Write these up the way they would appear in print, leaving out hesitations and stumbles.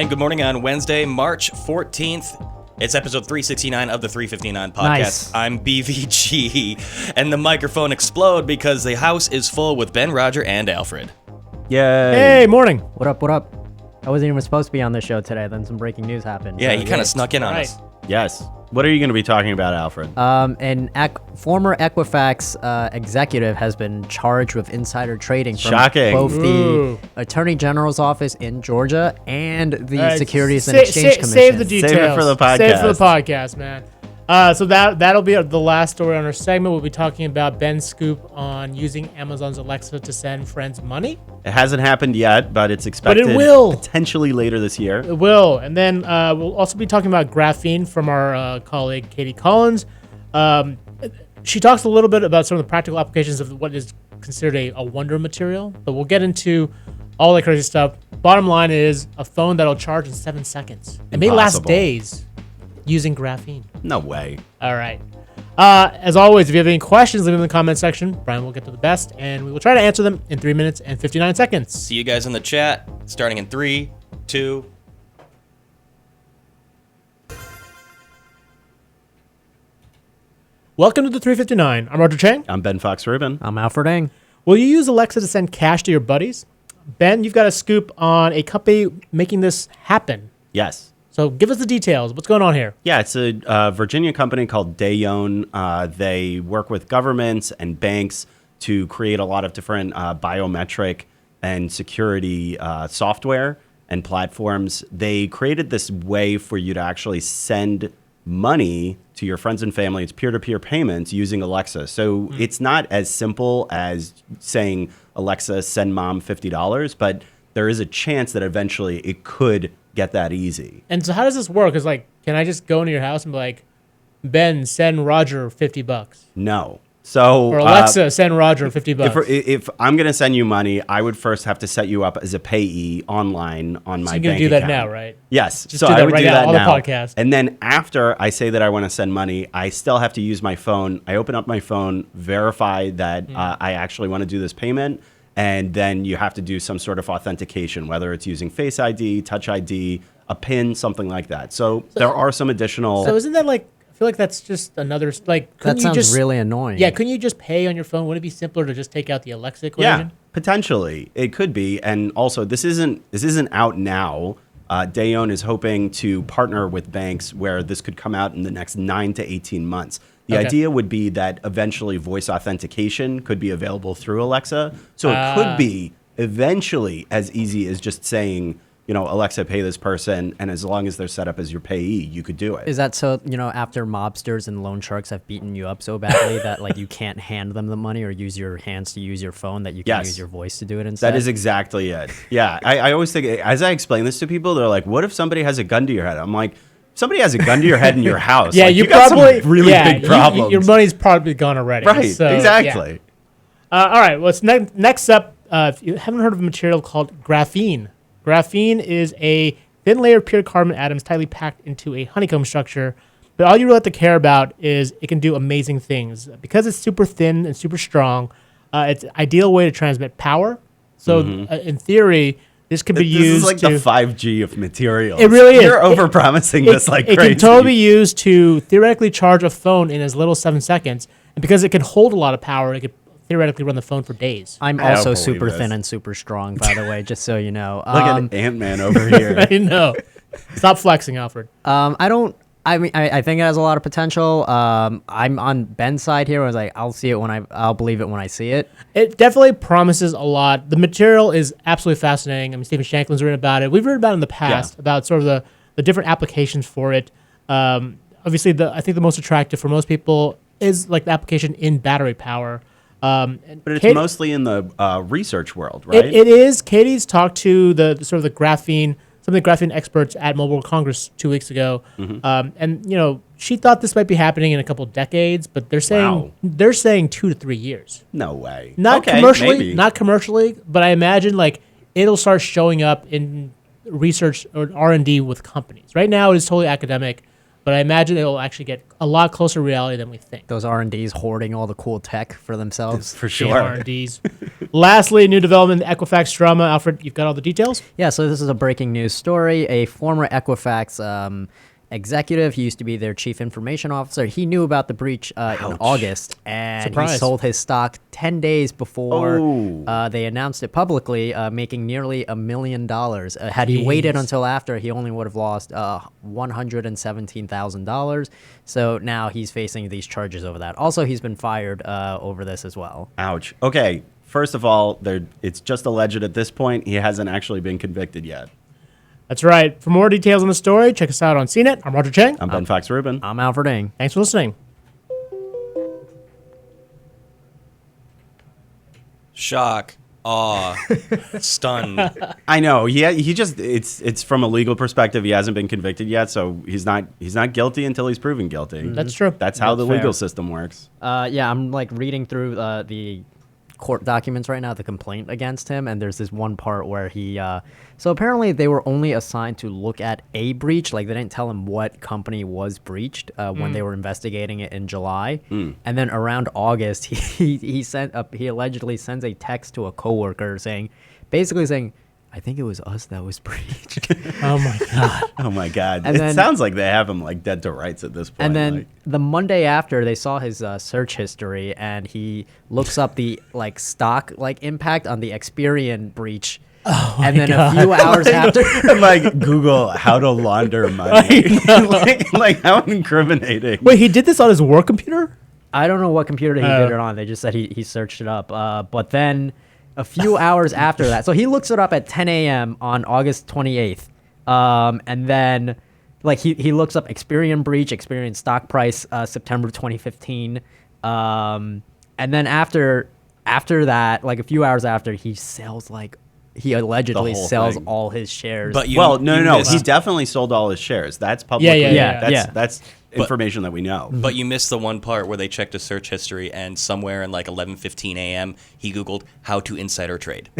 Good morning on Wednesday, March 14th. It's episode 369 of the 359 podcast. Nice. I'm BVG, and the microphone explode because the house is full with Ben, Roger, and Alfred. Yay. Hey, morning. What up, what up? I wasn't even supposed to be on this show today, then some breaking news happened. Yeah, So, you kind of snuck in on Right. us. Yes. What are you going to be talking about, Alfred? Former Equifax executive has been charged with insider trading from Shocking. both Ooh. the Attorney General's office in Georgia and the All right, Securities and sa- Exchange sa- Commission. Save the details. Save it for the Save it for the podcast. podcast, man. So that'll be the last story on our segment. We'll be talking about Ben's scoop on using Amazon's Alexa to send friends money. It hasn't happened yet, but it's expected will. potentially later this year. It will. And then we'll also be talking about graphene from our colleague, Katie Collins. She talks a little bit about some of the practical applications of what is considered a wonder material, but we'll get into all that crazy stuff. Bottom line is a phone that'll charge in 7 seconds. It may last Impossible. days using graphene. No way. All right. As always, if you have any questions, leave them in the comment section. Brian will get to the best, and we will try to answer them in 3 minutes and 59 seconds. See you guys in the chat, starting in 3, 2. Welcome to the 359. I'm Roger Chang. I'm Ben Fox Rubin. I'm Alfred Ng. Will you use Alexa to send cash to your buddies? Ben, you've got a scoop on a company making this happen. Yes. So give us the details. What's going on here? Yeah, it's a Virginia company called Dayone. They work with governments and banks to create a lot of different biometric and security software and platforms. They created this way for you to actually send money to your friends and family. It's peer-to-peer payments using Alexa. So it's not as simple as saying, Alexa, send mom $50, but there is a chance that eventually it could get that easy. And so how does this work? Is like, can I just go into your house and be like, Ben, send Roger $50? No. So Or Alexa, send Roger $50? if I'm going to send you money, I would first have to set you up as a payee online on my you're bank going to do that account. now, right? Yes. Just so do that I would right do now that on the now. podcast. And then after I say that I want to send money, I still have to use my phone. I open up my phone, verify that I actually want to do this payment. And then you have to do some sort of authentication, whether it's using Face ID, Touch ID, a PIN, something like that. So there are some additional... So isn't that like, I feel like that's just another, like, couldn't That you sounds just, really annoying. Yeah, couldn't you just pay on your phone? Wouldn't it be simpler to just take out the Alexa equation? Yeah, potentially it could be, and also this isn't out now. Dayone is hoping to partner with banks where this could come out in the next 9 to 18 months. The Okay. idea would be that eventually voice authentication could be available through Alexa, so it could be eventually as easy as just saying, you know, Alexa, pay this person, and as long as they're set up as your payee, you could do it. Is that so, after mobsters and loan sharks have beaten you up so badly that, like, you can't hand them the money or use your hands to use your phone, that you can Yes. use your voice to do it instead? That is exactly it. Yeah, I always think, as I explain this to people, they're like, what if somebody has a gun to your head? I'm like, somebody has a gun to your head in your house. Yeah, Like, you got probably some really big problems. Your money's probably gone already. Right, So, exactly. yeah. All right. What's next up? If you haven't heard of a material called graphene, graphene is a thin layer of pure carbon atoms tightly packed into a honeycomb structure. But all you really have to care about is it can do amazing things because it's super thin and super strong. It's an ideal way to transmit power. So in theory, this could be This used is like to the 5G of materials. It really is. You're overpromising this like it crazy. can totally be used to theoretically charge a phone in as little as 7 seconds. And because it can hold a lot of power, it could theoretically run the phone for days. I'm I don't also believe super this. thin and super strong, by the way, just so you know. Look at Ant-Man over here. I know. Stop flexing, Alfred. I think it has a lot of potential. I'm on Ben's side here. I was like, I'll believe it when I see it. It definitely promises a lot. The material is absolutely fascinating. I mean, Stephen Shanklin's written about it. We've written about it in the past, about sort of the different applications for it. Obviously, I think the most attractive for most people is like the application in battery power. But it's mostly in the research world, right? It is. Katie's talked to some of the graphene experts at Mobile World Congress 2 weeks ago, and she thought this might be happening in a couple of decades, but they're saying 2 to 3 years. No way. Not Okay, commercially, maybe. not commercially, but I imagine like it'll start showing up in research or R&D with companies. Right now, it is totally academic, but I imagine it'll actually get a lot closer to reality than we think. Those R&Ds hoarding all the cool tech for themselves. For The sure. R&Ds. Lastly, new development, the Equifax drama. Alfred, you've got all the details? Yeah, so this is a breaking news story. A former Equifax executive, he used to be their chief information officer. He knew about the breach in August, and Surprise. he sold his stock 10 days before Oh. they announced it publicly, making nearly $1 million. Had he waited Jeez. until after, he only would have lost $117,000. So now he's facing these charges over that. Also, he's been fired over this as well. Ouch. Okay. First of all, it's just alleged at this point. He hasn't actually been convicted yet. That's right. For more details on the story, check us out on CNET. I'm Roger Chang. I'm Ben Fox Rubin. I'm Alfred Ng. Thanks for listening. Shock, awe, stunned. I know. He just it's from a legal perspective. He hasn't been convicted yet, so he's not guilty until he's proven guilty. That's true. That's how That's the legal fair. system works. Yeah, I'm like reading through the court documents right now, the complaint against him, and there's this one part where he so apparently they were only assigned to look at a breach, like they didn't tell him what company was breached when they were investigating it in July. And then around August he allegedly sends a text to a coworker basically saying, I think it was us that was breached. Oh, my God. Oh my God! And It then- sounds like they have him like dead to rights at this point. And then like- the Monday after, they saw his search history, and he looks up the stock impact on the Experian breach. And then a few hours after, like Google how to launder money. like how incriminating. Wait, he did this on his work computer? I don't know what computer he did it on. They just said he searched it up. But then a few hours after that, so he looks it up at 10 a.m. on August 28th. And then he looks up Experian breach, Experian stock price, September 2015. And then after that, like a few hours after, he sells he allegedly whole sells thing. all his shares. But you, Well, no. you He missed- definitely sold all his shares. That's publicly. Yeah. That's information that we know. But you missed the one part where they checked his search history, and somewhere in like 11:15 a.m. he Googled how to insider trade.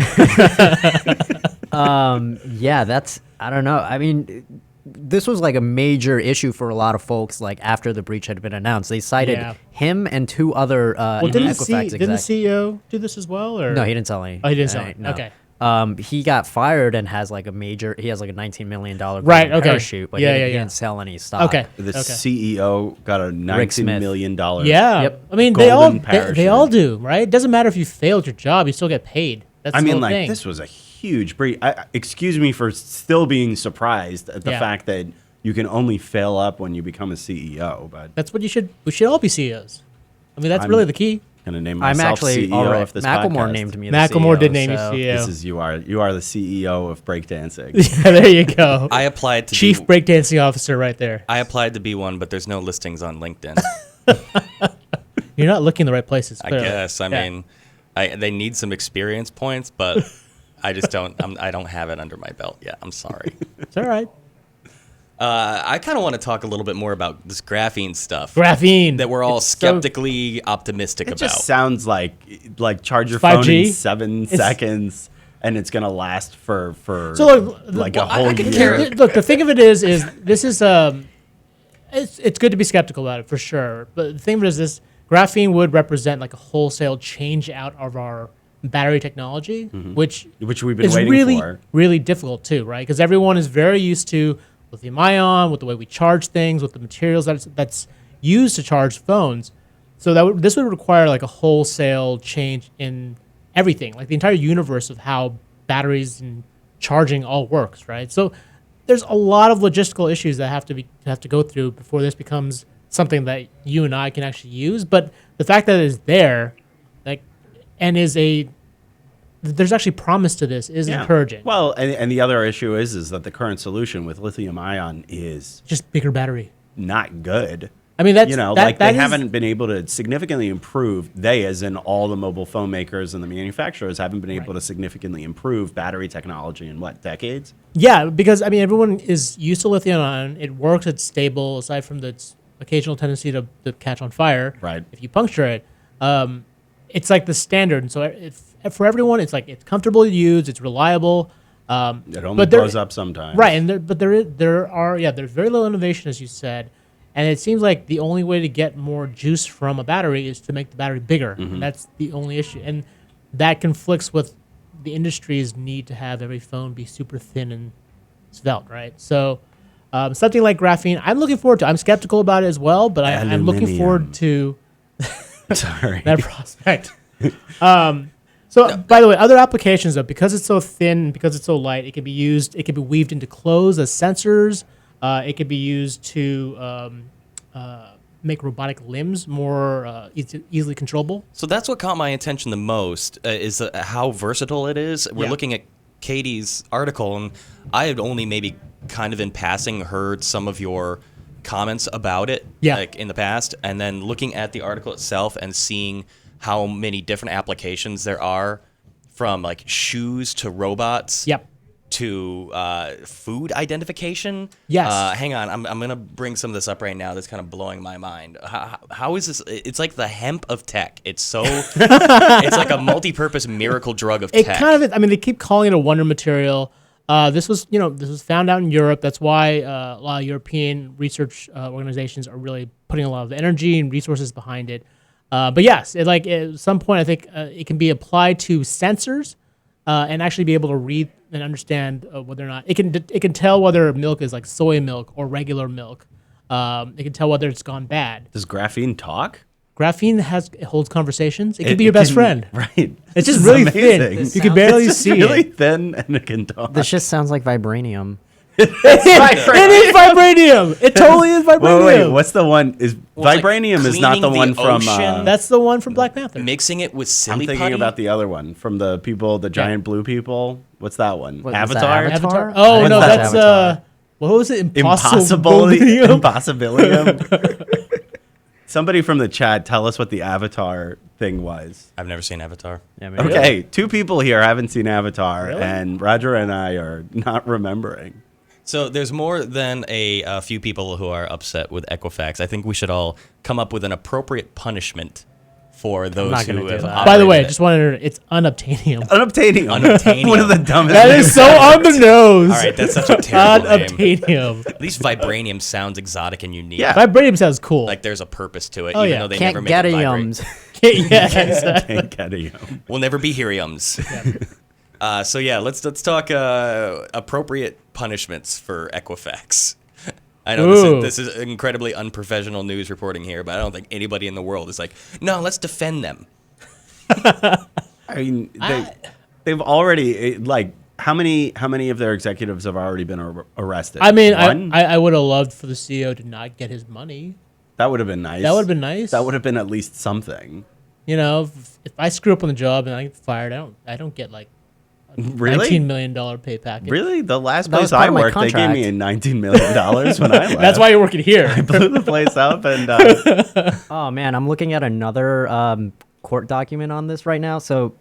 Yeah, that's, I don't know. I mean, this was like a major issue for a lot of folks. Like after the breach had been announced, they cited Yeah. him and two other Well, didn't the, Equifax didn't the execs. CEO do this as well? Or? No, he didn't sell any. Oh, he didn't sell any, it. no. Okay. He got fired and has like a $19 million Right, okay. parachute, but Yeah, he yeah, didn't sell any stock. Okay. The Okay. CEO got a $19 Smith. million. Yeah. Yep. I mean, Golden they parachute. all do, right? It doesn't matter if you failed your job, you still get paid. That's I the mean, whole like thing. this was a huge breach. Excuse me for still being surprised at the Yeah. fact that you can only fail up when you become a CEO. But That's what we should all be CEOs. I mean, that's I'm- really the key. gonna name I'm myself actually CEO already. of this Macklemore podcast. named me. The Macklemore CEO, did name you so- CEO. This is you are the CEO of breakdancing. Yeah, there you go. I applied to Chief be, breakdancing officer right there. I applied to be one, but there's no listings on LinkedIn. You're not looking in the right places. I clearly. guess. I Yeah. mean, they need some experience points, but I just don't. I don't have it under my belt yet. I'm sorry. It's all right. I kind of want to talk a little bit more about this graphene stuff Graphene. that we're all It's so- skeptically optimistic It about. just sounds like charge your 5G? phone in 7 seconds, and it's gonna last for So look, like well, a whole could year. care- Look, the thing of it is this is it's good to be skeptical about it for sure. But the thing of it is this graphene would represent like a wholesale change out of our battery technology, which Which we've been is waiting really for. really difficult too, right? Because everyone is very used to lithium ion, with the way we charge things, with the materials that's used to charge phones. So this would require like a wholesale change in everything, like the entire universe of how batteries and charging all works, right? So there's a lot of logistical issues that have to go through before this becomes something that you and I can actually use. But the fact that it is there, like, and there's actually promise to this is Yeah. encouraging. Well, and the other issue is that the current solution with lithium ion is Just bigger battery. not good. I mean, that's They haven't been able to significantly improve. They, as in all the mobile phone makers and the manufacturers, haven't been able to significantly improve battery technology in decades? Yeah, because I mean, everyone is used to lithium ion. It works. It's stable. Aside from its occasional tendency to catch on fire, Right. if you puncture it, it's like the standard. And so for everyone, it's like it's comfortable to use. It's reliable. It only but there- blows up sometimes. Right, and there's very little innovation, as you said, And it seems like the only way to get more juice from a battery is to make the battery bigger. And that's the only issue. And that conflicts with the industry's need to have every phone be super thin and svelte, right? So something like graphene, I'm looking forward to. I'm skeptical about it as well, but I'm looking forward to Sorry. that prospect. So, by the way, other applications, though, because it's so thin, because it's so light, it can be used, it can be weaved into clothes as sensors. It can be used to make robotic limbs more easily controllable. So that's what caught my attention the most, is how versatile it is. We're looking at Katie's article, and I had only maybe kind of in passing heard some of your comments about it like in the past, and then looking at the article itself and seeing how many different applications there are, from like shoes to robots. To food identification. Hang on, I'm gonna bring some of this up right now. That's kind of blowing my mind. How is this? It's like the hemp of tech. It's so it's like a multi-purpose miracle drug of tech. It kind of is. I mean, they keep calling it a wonder material. This was found out in Europe. That's why a lot of European research organizations are really putting a lot of energy and resources behind it. But yes, at some point, I think it can be applied to sensors and actually be able to read and understand whether or not it can tell whether milk is like soy milk or regular milk. It can tell whether it's gone bad. Does graphene talk? Graphene holds conversations. It can be your best friend. Right. It's just really thin. amazing. You can barely It's see really it. thin and it can talk. This just sounds like vibranium. It is vibranium. It totally is vibranium. Wait, what's the one? Well, it's Vibranium like is not the cleaning one the from. ocean. That's the one from Black Panther. Mixing it with silly I'm thinking putty. about the other one from the people, the giant blue people. What's that one? What, was that Avatar. Avatar? Oh I no, thought that's Avatar. what was it? Impossibilium. Impossibilium. Impossibilium. Somebody from the chat, tell us what the Avatar thing was. I've never seen Avatar. Yeah, maybe. Okay, 2 people here haven't seen Avatar, Really? and Roger and I are not remembering. So there's more than a few people who are upset with Equifax. I think we should all come up with an appropriate punishment for those not gonna who do have. that. By the way, operated it. just wanted to, it's unobtainium. Unobtainium. Unobtainium. One of the dumbest. That is names so ever. on the nose. All right, that's such a terrible name. Unobtainium. At least vibranium sounds exotic and unique. Yeah. Vibranium sounds cool. Like there's a purpose to it, Oh, even yeah. though they never Can't make get it a vibrate. yums. Yes. Can't get a yum. We'll never be heliums. So yeah, let's talk appropriate punishments for Equifax. I know Ooh. this is incredibly unprofessional news reporting here, but I don't think anybody in the world is like, no, let's defend them. I mean, they've already like how many of their executives have already been arrested? I mean, One? I would have loved for the CEO to not get his money. That would have been nice. That would have been nice. That would have been at least something. You know, if I screw up on the job and I get fired, I don't get like a Really? $19 million pay package. Really? The last That was place part I of my worked, they gave me $19 million when I left. That's why you're working here. blew the place up and Oh man, I'm looking at another court document on this right now. So,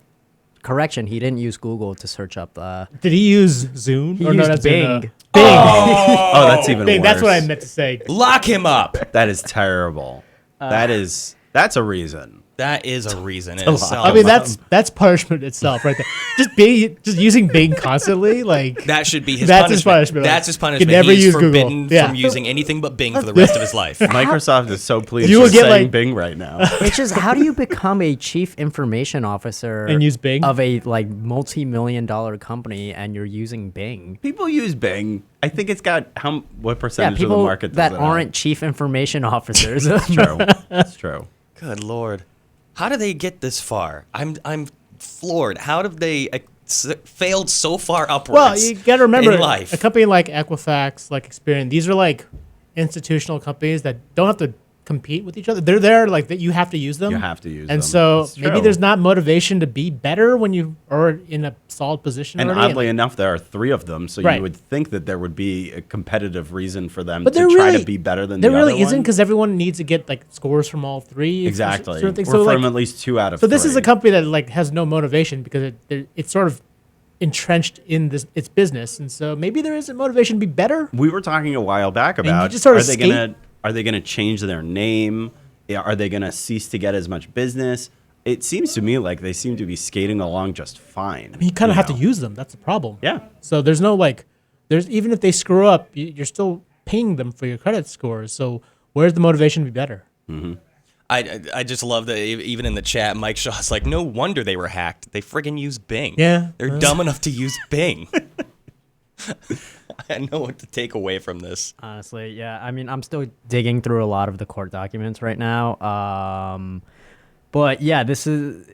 correction, he didn't use Google to search up. Did he use Zune? He Or no, used that's Bing. Bing. oh, that's even Bing. worse. That's what I meant to say. Lock him up. That is terrible. That's a reason. That is a reason. in lot. itself. I mean, that's punishment itself, right there. Just using Bing constantly, like that should be his That's punishment. his punishment. That's his You punishment. never He's use Google. forbidden Yeah. from using anything but Bing for the rest of his life. Microsoft is so pleased You you're will get, saying like- Bing right now. It's just how do you become a chief information officer And use Bing? of a like multi-million-dollar company and you're using Bing? People use Bing. I think it's got what Yeah, percentage of the people market does that it have? aren't chief information officers. It's true. It's true. Good Lord. How do they get this far? I'm floored. How have they failed so far upwards? Well, you got to remember, in life. a company like Equifax, like Experian, these are like institutional companies that don't have to compete with each other. They're there like that. You have to use them. You have to use them. And so It's maybe true. there's not motivation to be better when you are in a solid position. And already. oddly enough, there are 3 of them, so Right. you would think that there would be a competitive reason for them But to there try really- to be better than there the really other isn't one. because everyone needs to get like scores from all 3. Exactly. Certain things. Or So, from like, at least 2 out of so 3. this is a company that like has no motivation because it's sort of entrenched in its business, and so maybe there isn't motivation to be better. We were talking a while back you about just sort of are they gonna change their name? Yeah, are they gonna cease to get as much business? It seems to me like they seem to be skating along just fine. I mean, you kind of have to know? use them. That's the problem. Yeah. So there's no like, there's even if they screw up, you're still paying them for your credit scores. So where's the motivation to be better? I just love that even in the chat, Mike Shaw's like, no wonder they were hacked. They friggin' use Bing. Yeah. They're dumb enough to use Bing. I know what to take away from this. Honestly, yeah. I mean, I'm still digging through a lot of the court documents right now. But yeah, this is.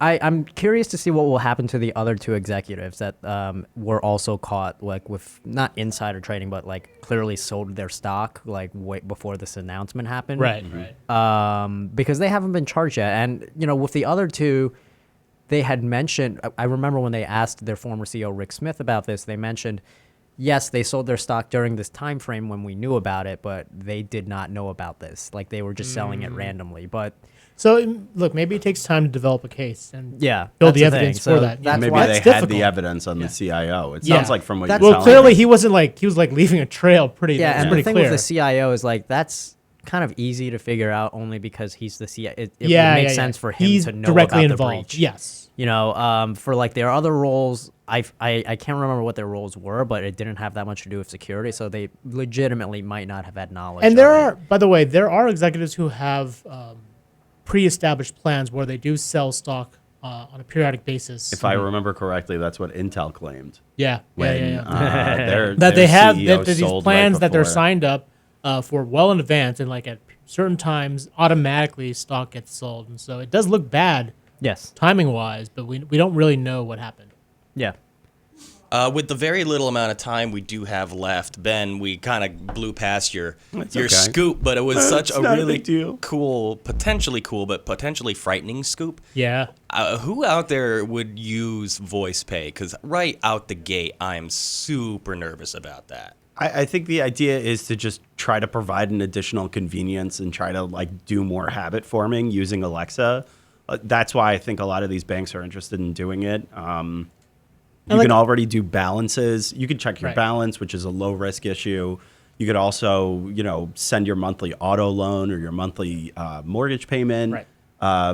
I'm curious to see what will happen to the other two executives that were also caught like with not insider trading, but like clearly sold their stock like way before this announcement happened. Right. Because they haven't been charged yet, and with the other two, they had mentioned. I remember when they asked their former CEO Rick Smith about this, they mentioned, yes, they sold their stock during this time frame when we knew about it, but they did not know about this. Like they were just selling it randomly, but. So look, maybe it takes time to develop a case and that's build the evidence thing. So for that. that's Maybe why they it's had difficult. the evidence on the CIO. It Yeah. sounds like from what That's- you're Well, telling clearly me. he wasn't he was like leaving a trail pretty. Yeah, it's and pretty the thing clear. with the CIO is like that's kind of easy to figure out only because he's the CIO. It would make sense for him He's to know directly about involved. the breach. Yes. For like their other roles, I can't remember what their roles were, but it didn't have that much to do with security, so they legitimately might not have had knowledge. And of there it. are, by the way, there are executives who have pre-established plans where they do sell stock on a periodic basis. If I remember correctly, that's what Intel claimed. Yeah. When, That their they have CEO that these sold plans right that they're before. signed up for well in advance, and like at certain times, automatically stock gets sold, and so it does look bad Yes. timing wise, but we don't really know what happened. Yeah. With the very little amount of time we do have left, Ben, we kind of blew past your okay. scoop, but it was such a not a really big deal. potentially cool, but potentially frightening scoop. Yeah. Who out there would use voice pay? Because right out the gate, I am super nervous about that. I think the idea is to just try to provide an additional convenience and try to like do more habit forming using Alexa. That's why I think a lot of these banks are interested in doing it. You can already do balances. You can check your Right. balance, which is a low risk issue. You could also, send your monthly auto loan or your monthly mortgage payment. Right.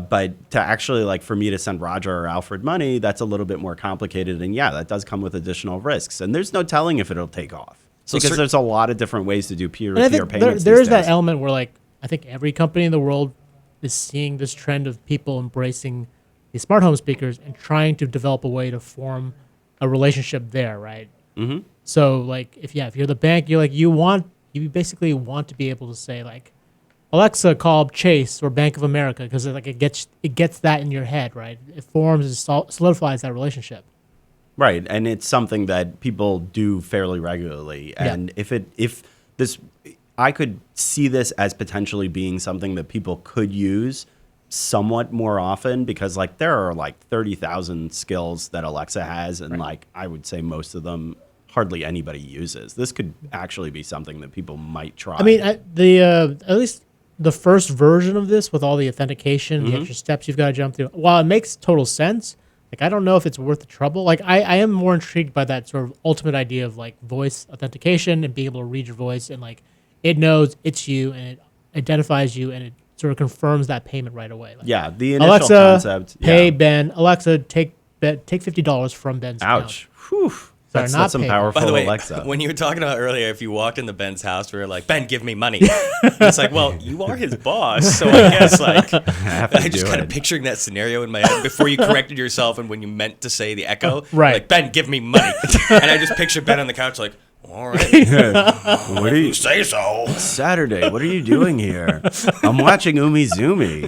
But to actually, like, for me to send Roger or Alfred money, that's a little bit more complicated. And yeah, that does come with additional risks. And there's no telling if it'll take off. So Because there's a lot of different ways to do And I peer-to-peer think payments. there these is that days. element where like I think every company in the world is seeing this trend of people embracing these smart home speakers and trying to develop a way to form a relationship there, right? Mm-hmm. So like if you're the bank, you basically want to be able to say like, Alexa, call Chase or Bank of America, because like it gets that in your head, right? It forms and solidifies that relationship. Right, and it's something that people do fairly regularly. And I could see this as potentially being something that people could use somewhat more often, because like there are like 30,000 skills that Alexa has, and like I would say most of them hardly anybody uses. This could actually be something that people might try. I mean, at least the first version of this with all the authentication, the extra steps you've got to jump through, while it makes total sense, like I don't know if it's worth the trouble. Like I am more intrigued by that sort of ultimate idea of like voice authentication and being able to read your voice, and like it knows it's you and it identifies you and it sort of confirms that payment right away. Like, yeah, the initial Alexa, concept. pay yeah. Ben. Alexa, take $50 from Ben's Ouch. Whew. Sorry, That's not some PayPal. powerful By the way, Alexa. when you were talking about earlier, if you walked into Ben's house, we were like, Ben, give me money. And it's like, well, you are his boss, so I guess like I just kind of picturing that scenario in my head before you corrected yourself and when you meant to say the echo. Right. Like, Ben, give me money. And I just picture Ben on the couch like, all right, What are you say so. Saturday? What are you doing here? I'm watching Umizoomi.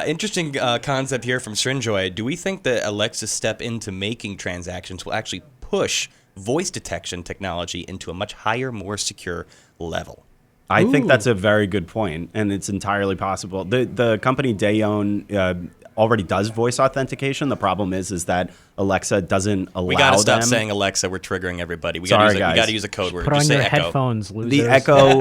Interesting concept here from Srinjoy. Do we think that Alexa's step into making transactions will actually push voice detection technology into a much higher, more secure level? I think that's a very good point, and it's entirely possible. The company Dayon already does voice authentication. The problem is that Alexa doesn't allow them. We gotta stop saying Alexa. We're triggering everybody. We Sorry, gotta guys. use a code word. Put Just on say your echo. headphones, losers. The Echo,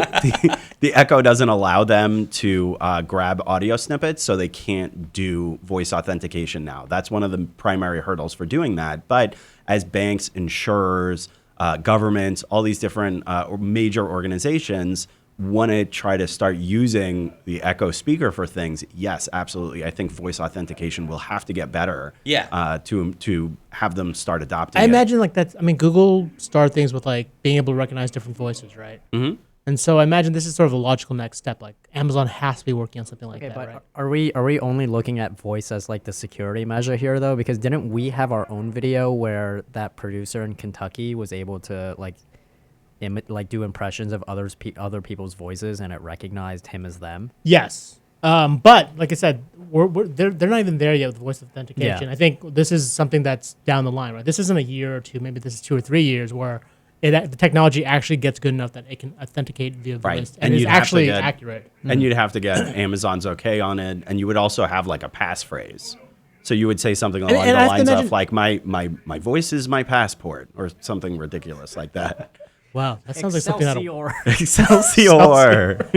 the Echo doesn't allow them to grab audio snippets, so they can't do voice authentication now. That's one of the primary hurdles for doing that. But as banks, insurers, governments, all these different major organizations want to try to start using the Echo speaker for things, yes, absolutely. I think voice authentication will have to get better. Yeah. To have them start adopting. I it. imagine like that's. I mean, Google started things with like being able to recognize different voices, right? Mm-hmm. And so I imagine this is sort of a logical next step. Like Amazon has to be working on something like Okay, that, but right? are we only looking at voice as like the security measure here though? Because didn't we have our own video where that producer in Kentucky was able to like do impressions of other people's voices and it recognized him as them? Yes. But like I said, they're not even there yet with voice authentication. Yeah. I think this is something that's down the line, right? This isn't a year or two. Maybe this is 2 or 3 years where the technology actually gets good enough that it can authenticate via Right. voice And and is you'd have to actually get- accurate. And you'd have to get Amazon's okay on it, and you would also have like a passphrase. So you would say something along and the I have to lines imagine- of like my voice is my passport, or something ridiculous like that. Wow, that sounds like something out of Excelsior. Excelsior.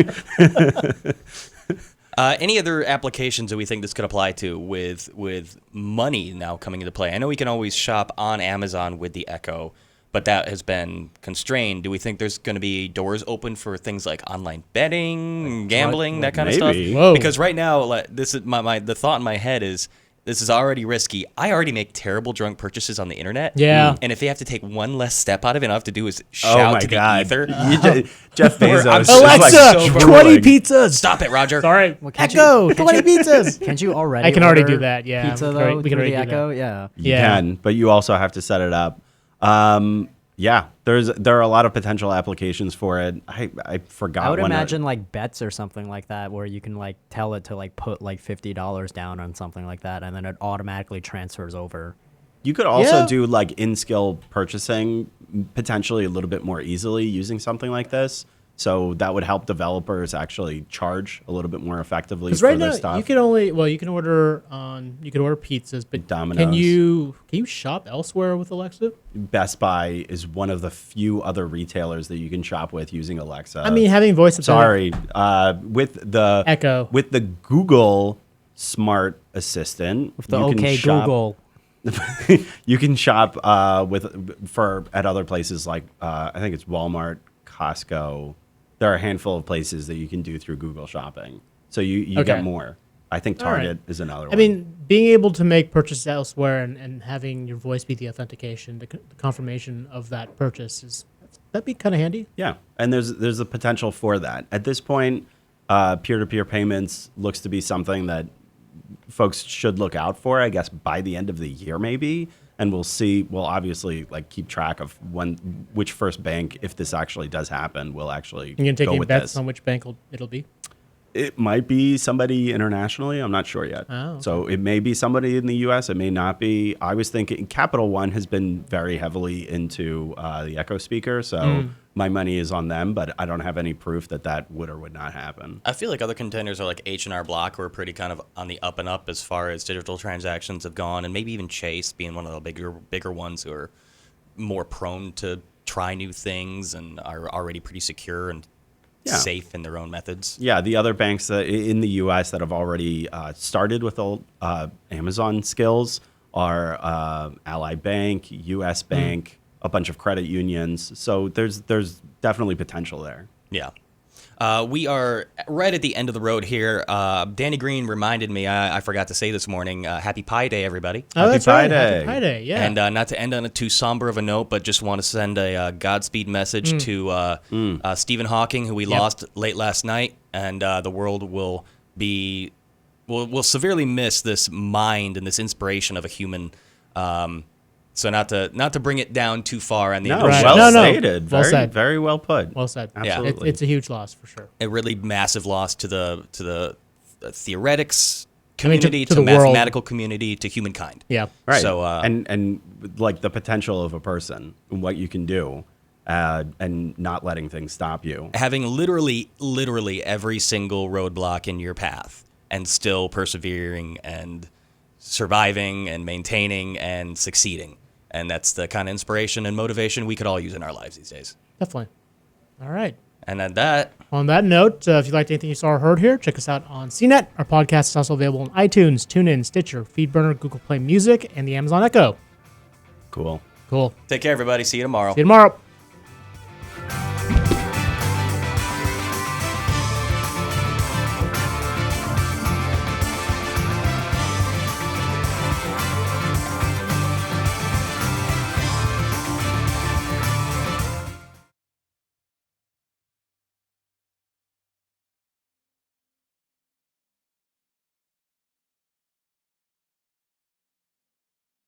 Any other applications that we think this could apply to with money now coming into play? I know we can always shop on Amazon with the Echo, but that has been constrained. Do we think there's going to be doors open for things like online betting, gambling, that kind of stuff? maybe. Whoa. Because right now, like, this is the thought in my head is this is already risky. I already make terrible drunk purchases on the internet. Yeah. And if you have to take one less step out of it, all I have to do is Oh shout my to God! the ether. Jeff Bezos. I'm is so- like Alexa, so 20 drooling. pizzas. Stop it, Roger. Sorry. Well, can't Echo, you- 20 pizzas. Can't you already? I can already order do that, yeah. Pizza We can though. already- we can through already the do that. Echo. Yeah. You Yeah. can, but you also have to set it up. Yeah, there are a lot of potential applications for it. I forgot. I would one. imagine like bets or something like that, where you can like tell it to like put like $50 down on something like that, and then it automatically transfers over. You could also Yeah. do like in-skill purchasing potentially a little bit more easily using something like this. So that would help developers actually charge a little bit more effectively Because for right their now stuff. you can order pizzas, but Domino's. can you shop elsewhere with Alexa? Best Buy is one of the few other retailers that you can shop with using Alexa. I mean, having voice. sorry, with the Echo. with the Google Smart Assistant, With the you can OK shop- Google. you can shop at other places like I think it's Walmart, Costco. There are a handful of places that you can do through Google Shopping, so you Okay. get more. I think All right. Target is another one. I mean, being able to make purchases elsewhere and having your voice be the authentication, the confirmation of that purchase that'd be kind of handy. yeah, and there's a potential for that. At this point, peer-to-peer payments looks to be something that folks should look out for, I guess, by the end of the year maybe. And we'll see. We'll obviously like keep track of which first bank, if this actually does happen, will actually You can take go any with bets this. on which bank it'll be. It might be somebody internationally. I'm not sure yet. Oh, okay. So it may be somebody in the U.S. It may not be. I was thinking Capital One has been very heavily into the Echo speaker, so my money is on them. But I don't have any proof that would or would not happen. I feel like other contenders are like H&R Block, who are pretty kind of on the up and up as far as digital transactions have gone, and maybe even Chase being one of the bigger ones who are more prone to try new things and are already pretty secure and Yeah. safe in their own methods. Yeah, the other banks that, in the U.S. that have already started with Amazon skills are Ally Bank, U.S. Bank, a bunch of credit unions. So there's definitely potential there. Yeah. We are right at the end of the road here. Danny Green reminded me, I forgot to say this morning, Happy Pi Day, everybody. Oh, that's Pi right. Day. Happy Pi Day. Yeah. And not to end on a too somber of a note, but just want to send a Godspeed message to Stephen Hawking, who we lost late last night, and the world will severely miss this mind and this inspiration of a human. So not to bring it down too far on the No, Right. well No, no. stated. Well Very, said. very well put. well said. Absolutely. It's a huge loss for sure. a really massive loss to the theoretics I mean, to community, the to world. mathematical community, to humankind. Yeah. Right. So, and like the potential of a person and what you can do, and not letting things stop you. Having literally every single roadblock in your path and still persevering and surviving and maintaining and succeeding. And that's the kind of inspiration and motivation we could all use in our lives these days. Definitely. All right. And at that, On that note, if you liked anything you saw or heard here, check us out on CNET. Our podcast is also available on iTunes, TuneIn, Stitcher, FeedBurner, Google Play Music, and the Amazon Echo. Cool. Cool. take care, everybody. See you tomorrow. See you tomorrow.